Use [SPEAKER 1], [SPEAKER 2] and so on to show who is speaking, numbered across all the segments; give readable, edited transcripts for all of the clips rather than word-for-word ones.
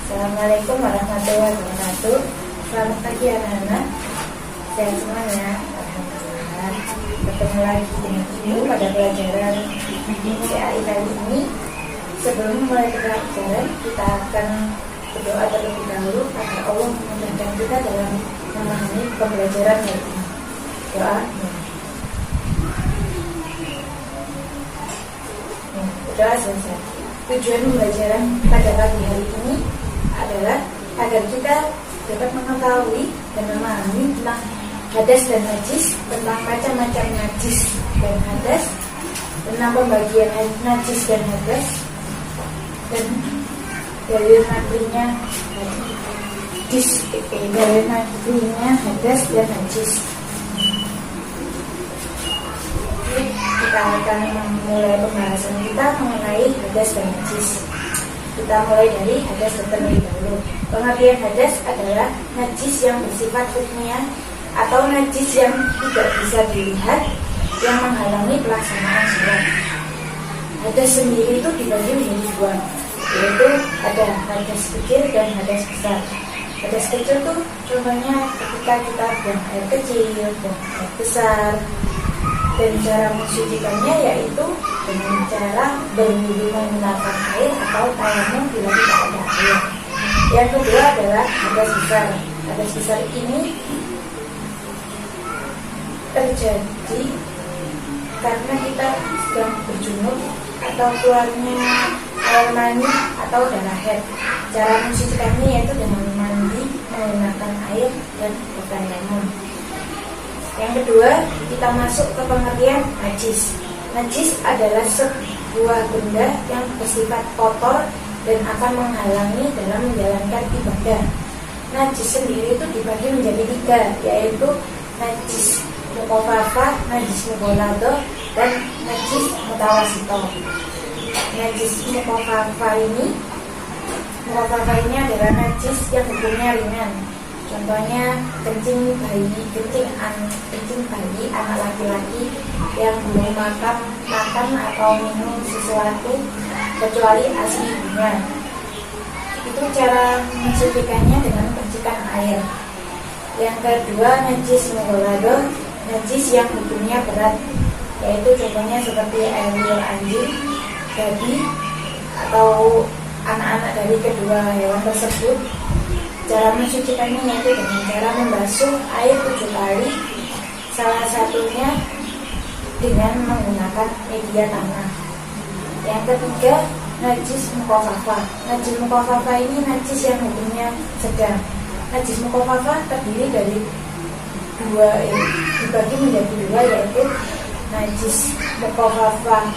[SPEAKER 1] Assalamualaikum warahmatullahi wabarakatuh. Selamat pagi anak-anak. Sehat semuanya. Alhamdulillah. Bertemu lagi dengan Ibu pada pelajaran PAI kali ini. Sebelum mulai pelajaran, kita akan berdoa terlebih dahulu agar Allah memudahkan kita dalam memahami pembelajaran hari ini. Doa. Doa selesai. Tujuan pembelajaran pada pagi hari ini adalah agar kita dapat mengetahui dan memahami tentang hadas dan najis, tentang macam-macam najis dan hadas, tentang pembagian najis dan hadas, dan dalil naklinya hadas dan najis. Kita akan memulai pembahasan kita mengenai hadas dan najis. Kita mulai dari hadas terlebih dahulu. Pengertian hadas adalah najis yang bersifat hukmiyah atau najis yang tidak bisa dilihat yang menghalangi pelaksanaan sholat. Hadas sendiri itu dibagi menjadi dua, yaitu ada hadas kecil dan hadas besar. Hadas kecil itu contohnya ketika kita buang air kecil, buang air besar. Dan cara mensucikannya yaitu dengan cara berwudu menggunakan air atau tayamum bila tidak ada air. Yang kedua adalah hadas besar. Hadas besar ini terjadi karena kita sedang berjunub atau keluarnya air mani atau darah haid. Cara mensucikannya yaitu dengan mandi menggunakan air dan bertayamum. Yang kedua, kita masuk ke pengertian najis. Najis adalah sebuah benda yang bersifat kotor dan akan menghalangi dalam menjalankan ibadah. Najis sendiri itu dibagi menjadi tiga, yaitu najis mukhafafah, najis mughalladhah, dan najis mutawassithah. Najis mukhafafah ini adalah najis yang hukumnya ringan. Contohnya kencing bayi anak laki-laki yang belum makan atau minum sesuatu kecuali ASI ibunya. Itu cara mensucikannya dengan percikan air. Yang kedua, najis mughalladhah, najis yang hukumnya berat, yaitu contohnya seperti air liur anjing, babi, atau anak-anak dari kedua hewan tersebut. Cara mensucikannya yaitu dengan cara membasuh air 7 kali, salah satunya dengan menggunakan media tanah. Yang ketiga, najis mukhafafah. Najis mukhafafah ini najis yang hukumnya sedang. Najis mukhafafah terdiri dari dibagi menjadi dua, yaitu najis mukhafafah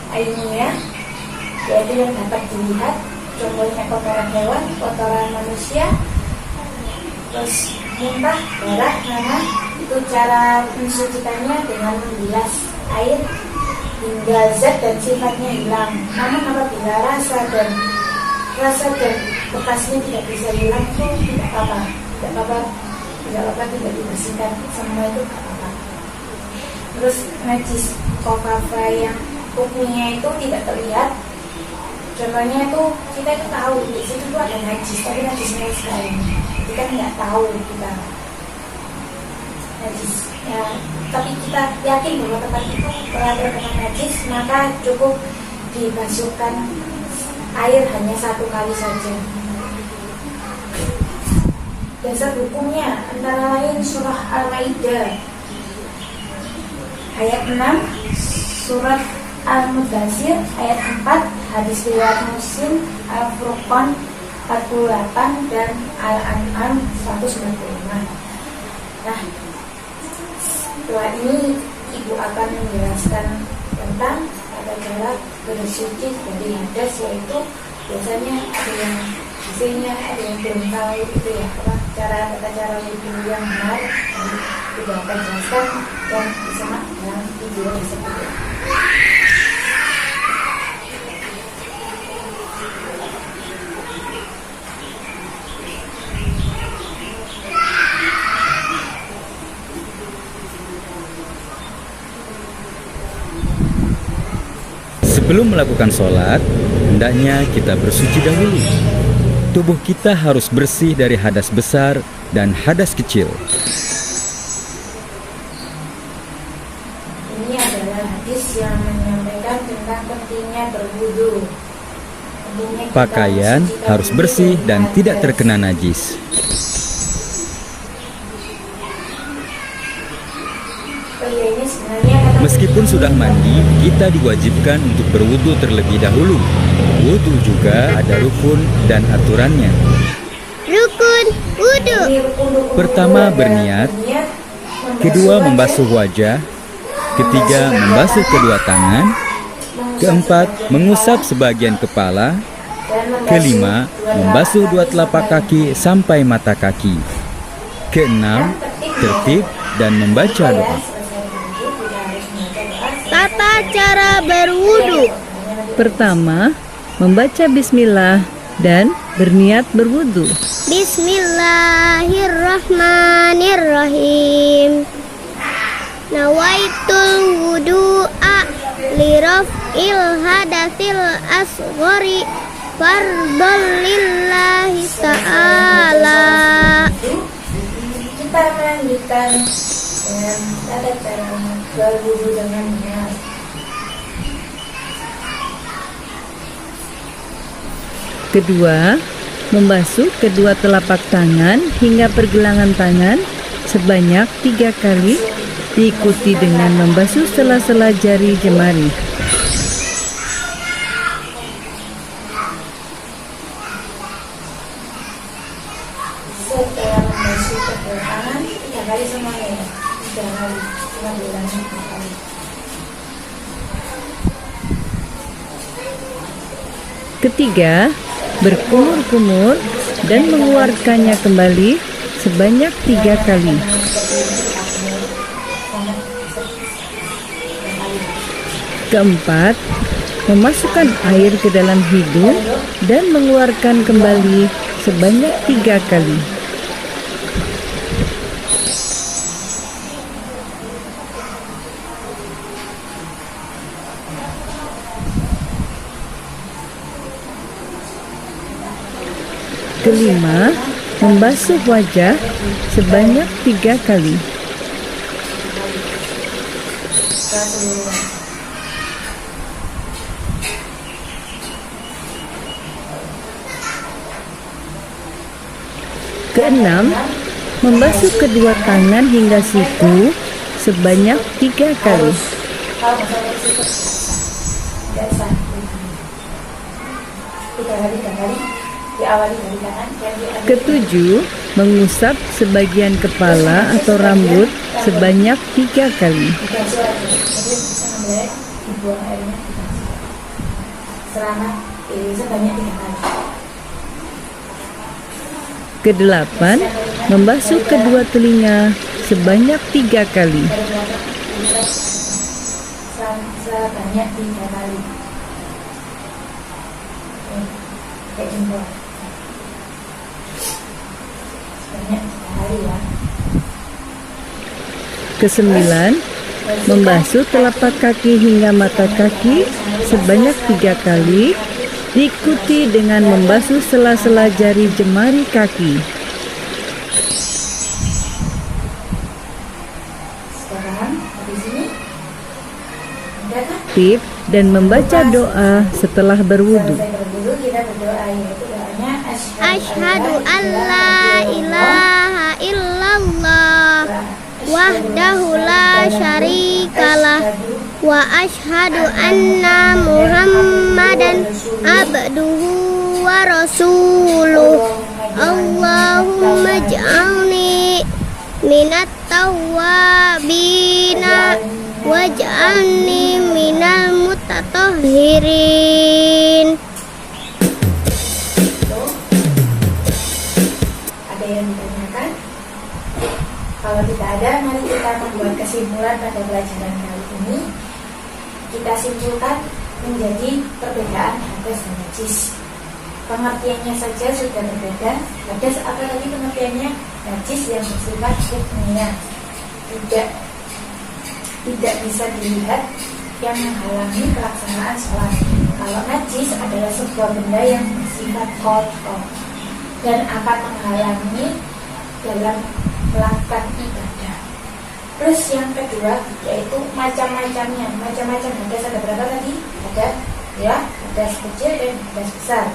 [SPEAKER 1] ainiyah, yaitu yang dapat dilihat, contohnya kotoran hewan, kotoran manusia, terus muntah, darah, nanah. Itu cara mensucikannya dengan membilas air hingga zat dan sifatnya hilang. Namun apabila rasa dan bekasnya tidak bisa hilang, itu tidak apa-apa, tidak dibersihkan, semua itu tidak apa-apa. Terus najis mukhafafah yang hukumnya itu tidak terlihat. Contohnya itu kita itu tahu di situ tuh ada najis, tapi najisnya sekali kita nggak tahu kita najis ya, tapi kita yakin bahwa tempat itu berada dengan najis, maka cukup dibasuhkan air hanya 1 kali saja. Dasar hukumnya antara lain surah Al-Maidah ayat 6, surat Al-Mudaththir ayat 4, hadis riwayat Muslim Al-Furqan 48 dan Al-An'am 195. Nah, setelah ini Ibu akan menjelaskan tentang tata cara bersuci dari hadas, yaitu biasanya ada yang hasilnya ada yang belum tahu itu ya tata cara wudhu yang benar. Ibu akan jelaskan dan disimak dalam video tersebut.
[SPEAKER 2] Sebelum melakukan sholat, hendaknya kita bersuci dahulu. tubuh kita harus bersih dari hadas besar dan hadas kecil.
[SPEAKER 1] Ini adalah hadis yang menyampaikan tentang pentingnya berwudu.
[SPEAKER 2] Pakaian harus bersih dan tidak terkena najis. Meskipun sudah mandi, kita diwajibkan untuk berwudu terlebih dahulu. Wudu juga ada rukun dan aturannya.
[SPEAKER 3] Rukun wudu.
[SPEAKER 2] Pertama, berniat. Kedua, membasuh wajah. Ketiga, membasuh kedua tangan. Keempat, mengusap sebagian kepala. Kelima, membasuh dua telapak kaki sampai mata kaki. Keenam, tertib dan membaca doa.
[SPEAKER 3] Tata cara berwudu.
[SPEAKER 4] Pertama, membaca bismillah dan berniat berwudu.
[SPEAKER 3] Bismillahirrahmanirrahim. Nawaitul wudu'a liraf'il hadatsil asghari fardhon lillahi ta'ala.
[SPEAKER 1] Kita melanjutkan dengan tata cara berwudu dengan benar.
[SPEAKER 4] Kedua, membasuh kedua telapak tangan hingga pergelangan tangan sebanyak 3 kali, diikuti dengan membasuh sela-sela jari jemari.
[SPEAKER 1] Setelah membasuh kedua tangan 3 kali semuanya, 3 kali, cuma diulangi 3 kali.
[SPEAKER 4] Ketiga, berkumur-kumur dan mengeluarkannya kembali sebanyak 3 kali. Keempat, memasukkan air ke dalam hidung dan mengeluarkan kembali sebanyak 3 kali. Kelima, membasuh wajah sebanyak 3 kali. Keenam, membasuh kedua tangan hingga siku sebanyak 3 kali.
[SPEAKER 1] Kalau masalah itu tidak sah. 3 kali diawali dari kanan dan diakhiri.
[SPEAKER 4] Ketujuh, mengusap sebagian kepala atau rambut sebanyak 3 kali.
[SPEAKER 1] Dibasuh aja. Jadi bisa mulai dibuang airnya dibasuh. Selama sebanyak 3 kali.
[SPEAKER 4] Kedelapan, membasuh kedua telinga sebanyak 3 kali.
[SPEAKER 1] Dari belakang bisa sebanyak 3 kali. Kayak jempol. Sebanyak 3 kali ya.
[SPEAKER 4] Kesembilan, membasuh telapak kaki hingga mata kaki sebanyak 3 kali, diikuti dengan membasuh sela-sela jari jemari kaki.
[SPEAKER 1] Sekarang habis ini udah kan?
[SPEAKER 4] Tip dan membaca doa setelah berwudu.
[SPEAKER 1] Selesai berwudu kita berdoa, yaitu doanya
[SPEAKER 3] Asyhadu an la ilaha illallah wahdahu la syarikalah wa asyhadu anna Muhammadan abduhu wa rasuluh. Allahumma ij'alni minat tawwabina waj'alni minal mutatahhirin.
[SPEAKER 1] Ada yang ditanyakan? Kalau tidak ada, mari kita membuat kesimpulan pada pelajaran kali ini. Kita simpulkan menjadi perbedaan hadas dan najis. Pengertiannya saja sudah berbeda. Hadas apalagi pengertiannya najis yang bersifat hukmiyah, tidak bisa dilihat, yang menghalangi pelaksanaan sholat. Kalau najis adalah sebuah benda yang bersifat kotor, dan akan menghalangi dalam melakukan ibadah. Terus yang kedua yaitu macam-macamnya. Ada berapa tadi? Ada kecil dan hadas besar.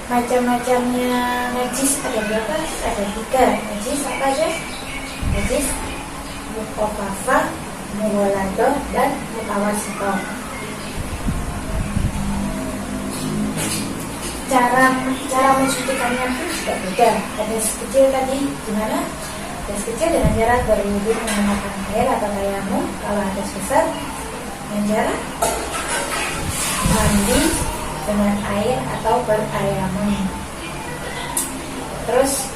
[SPEAKER 1] Macam-macamnya najis ada berapa? Ada 3. Najis apa aja? Najis mukhafafah, mughaladah, dan mutawassithah. Cara mensucikannya pun juga beda. Hadas kecil tadi gimana? Hadas kecil dengan cara berwudu menggunakan air atau tayamum. Kalau hadas besar dengan cara mandi dengan air atau bertayamum. Terus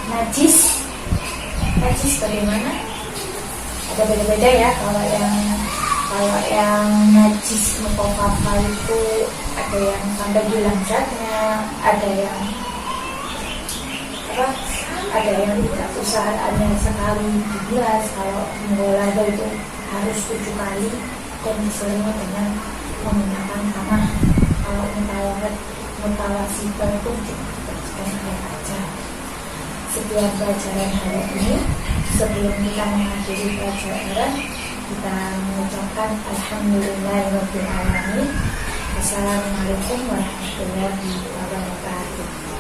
[SPEAKER 1] najis bagaimana? Ada beda-beda ya. Kalau yang najis mukhafafah itu ada yang sampai hilang zatnya, ada yang tidak usah hanya sekali dibilas. Kalau mughaladah itu harus 7 kali dan diselingi dengan menggunakan tanah. Kalau mutawassithah itu dibersihkan air aja. Sekian pelajaran hari ini. Sebelum kita mengakhiri pelajaran, kita mengucapkan alhamdulillahirabbil alamin. Assalamualaikum warahmatullahi wabarakatuh.